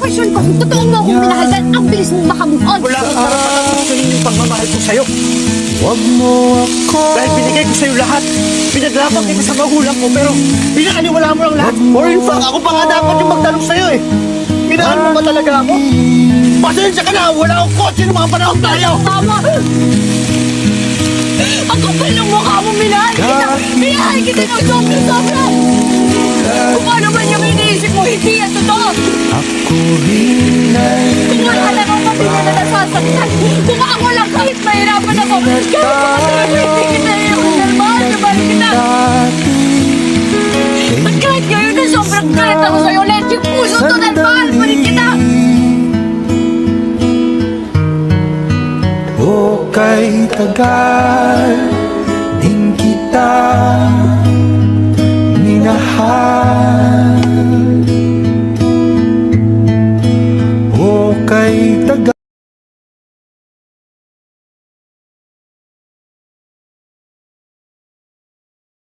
question ko kung totoo mo akong minahal dahil ang bilis mong makamove on. Wala kang karapatang gustuhin yung pagmamahal ko sa'yo. Huwag mo ako. Dahil binigay ko sa'yo lahat. Pinaglaban kita sa magulang ko, pero pinakaniwala mo lang lahat. Or in fact, ako pa nga dapat yung magtanong sa'yo eh. Minahal mo ba talaga ako? Pasensya ka na, wala akong kotse ng mga panahon tayo. Tama! Ang kapal ng mukha mo, minahal kita! Minahal kita ng sobra-sobra! Kung ano man yung iniisip mo, hindi yan totoo! Ako rin ay Kung wala lang ang pamilya na nasasaktan, kung ako lang kahit mahirapan ako, kahit makatulog, hindi kita iyon, mahal na mahal kita! At kahit ngayon na sobrang galit ako sa'yo, let yung puso to na mahal pa rin kita! O kay tagal din kita minahal.